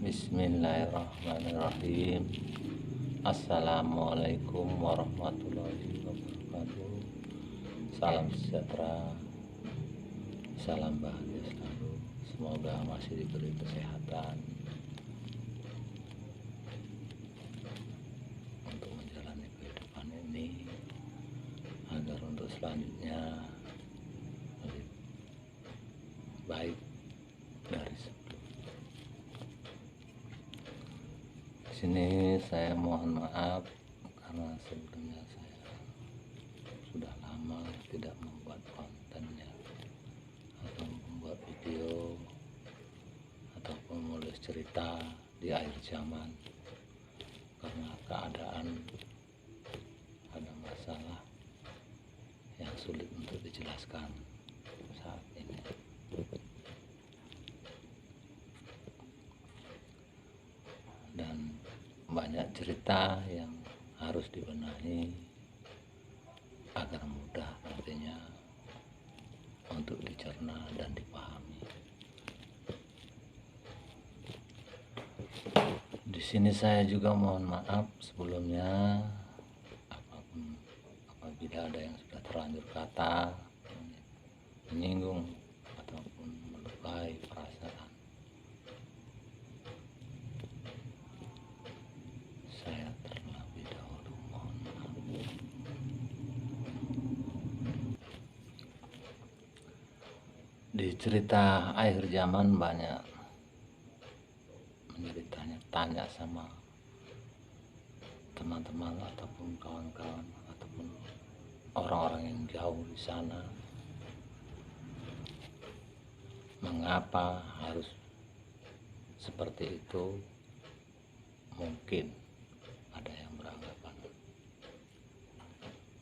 Bismillahirrahmanirrahim. Assalamualaikum warahmatullahi wabarakatuh. Salam sejahtera, salam bahagia selalu. Semoga masih diberi kesehatan untuk menjalani kehidupan ini, agar untuk selanjutnya lebih baik dari sebelumnya. Di sini saya mohon maaf karena sebelumnya saya sudah lama tidak membuat kontennya atau membuat video ataupun menulis cerita di akhir zaman, karena keadaan ada masalah yang sulit untuk dijelaskan saat ini. Dan banyak cerita yang harus dibenahi agar mudah nantinya untuk dicerna dan dipahami. Di sini saya juga mohon maaf sebelumnya apabila ada yang sudah terlanjur kata menyinggung ataupun melukai perasaan. Saya terlebih dahulu mohon maaf. Di cerita akhir zaman banyak menjadi tanya sama teman-teman ataupun kawan-kawan ataupun orang-orang yang jauh di sana, mengapa harus seperti itu. Mungkin ada yang beranggapan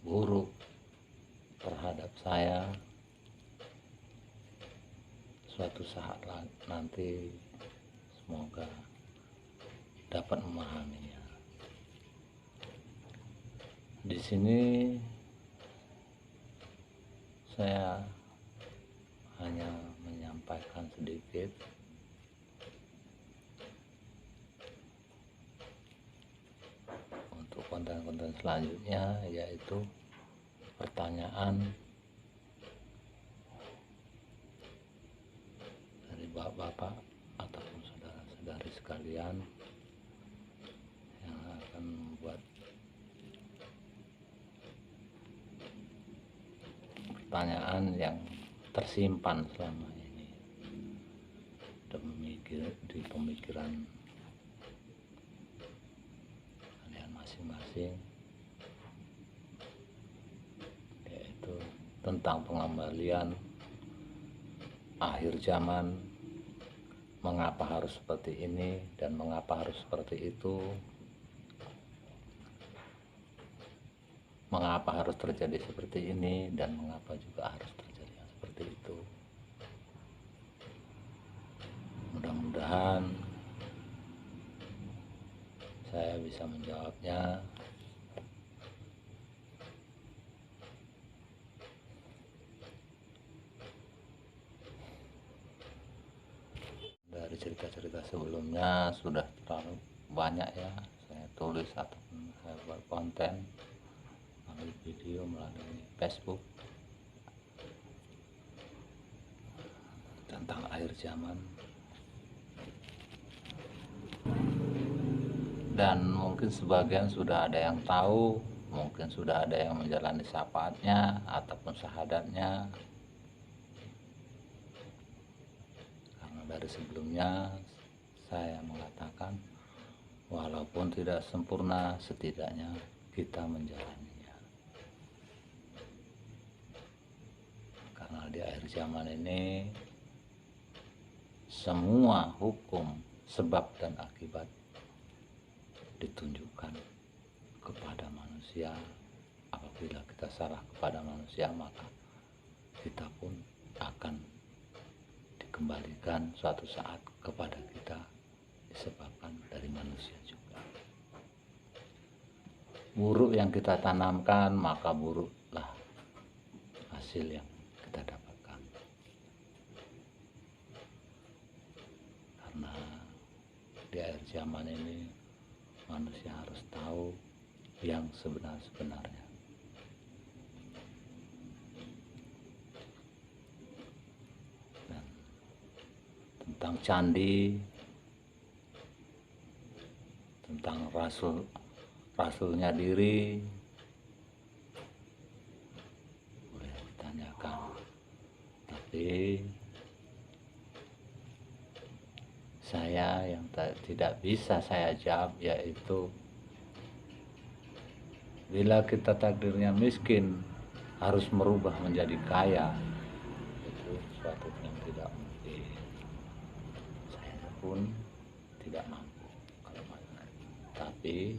buruk terhadap saya. Suatu saat nanti semoga dapat memahaminya. Di sini saya hanya menyampaikan sedikit untuk konten-konten selanjutnya, yaitu pertanyaan dari bapak-bapak ataupun saudara-saudari sekalian yang akan membuat pertanyaan yang tersimpan selama ini di pemikiran kalian masing-masing, yaitu tentang pengembalian akhir zaman. Mengapa harus seperti ini dan mengapa harus seperti itu? Mengapa harus terjadi seperti ini dan mengapa juga harus terjadi yang seperti itu? Mudah-mudahan saya bisa menjawabnya. Dari cerita-cerita sebelumnya sudah terlalu banyak ya saya tulis ataupun saya buat konten melalui video, melalui Facebook tentang akhir zaman. Dan mungkin sebagian sudah ada yang tahu, mungkin sudah ada yang menjalani syafaatnya ataupun syahadatnya. Karena dari sebelumnya saya mengatakan, walaupun tidak sempurna, setidaknya kita menjalaninya. Karena di akhir zaman ini semua hukum sebab dan akibat ditunjukkan kepada manusia. Apabila kita salah kepada manusia, maka kita pun akan dikembalikan suatu saat kepada kita, disebabkan dari manusia juga. Buruk yang kita tanamkan, maka buruklah hasil yang kita dapatkan. Karena di akhir zaman ini manusia harus tahu yang sebenar-benarnya. Dan tentang candi, tentang rasulnya diri boleh ditanyakan, tapi saya yang tidak bisa saya jawab yaitu bila kita takdirnya miskin harus merubah menjadi kaya, itu suatu yang tidak mungkin. Saya pun tidak mampu kalau macam. Tapi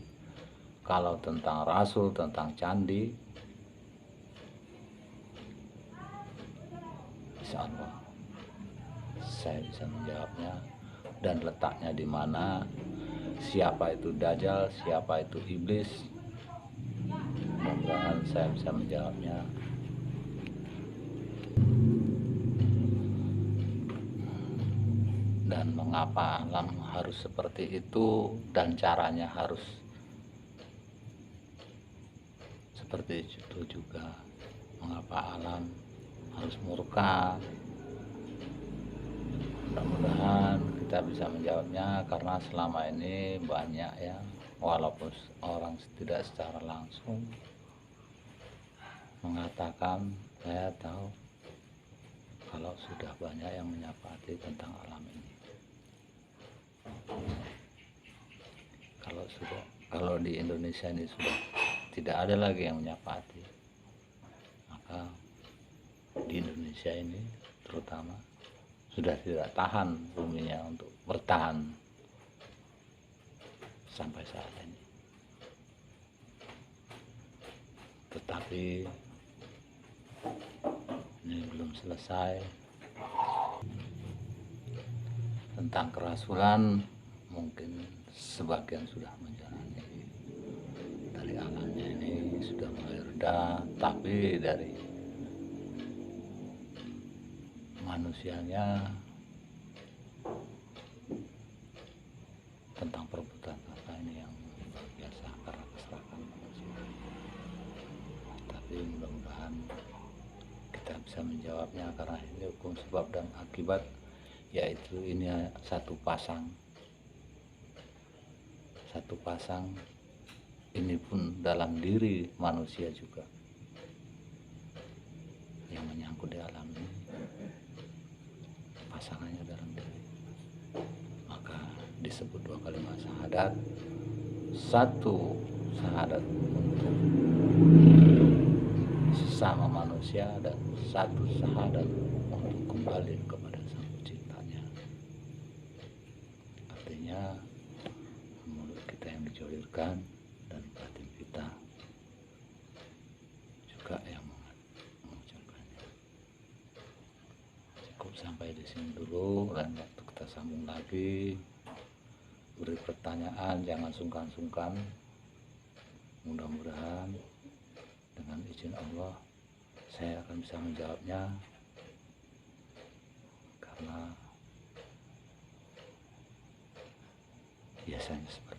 kalau tentang rasul, tentang candi, insya Allah saya bisa menjawabnya, dan letaknya di mana, siapa itu Dajjal, siapa itu iblis. Mudah-mudahan saya bisa menjawabnya. Dan mengapa alam harus seperti itu, dan caranya harus seperti itu juga. Mengapa alam harus murka? Mudah-mudahan kita bisa menjawabnya, karena selama ini banyak ya, walaupun orang tidak secara langsung mengatakan, saya tahu kalau sudah banyak yang menyapati tentang alam ini. Kalau di Indonesia ini sudah tidak ada lagi yang menyapati, maka di Indonesia ini terutama sudah tidak tahan buminya untuk bertahan sampai saat ini. Tetapi ini belum selesai. Tentang kerasulan, mungkin sebagian sudah menjalani dari alamnya ini sudah mulai reda, tapi dari manusianya tentang perebutan harta ini yang luar biasa karena keserakahan manusia. Tapi mudah-mudahan kita bisa menjawabnya, karena ini hukum sebab dan akibat, yaitu ini satu pasang ini pun dalam diri manusia juga yang menyangkut di alam ini, pasangannya dalam diri. Maka disebut 2 kalimat syahadat, satu syahadat untuk sesama manusia dan satu syahadat untuk kembali kepada Sang Penciptanya. Artinya mulut kita yang dijodohkan dan batin kita juga yang mengucapkannya. Cukup sampai di sini dulu, dan waktu kita sambung lagi. Beri pertanyaan, jangan sungkan-sungkan. Mudah-mudahan dengan izin Allah saya akan bisa menjawabnya, karena biasanya seperti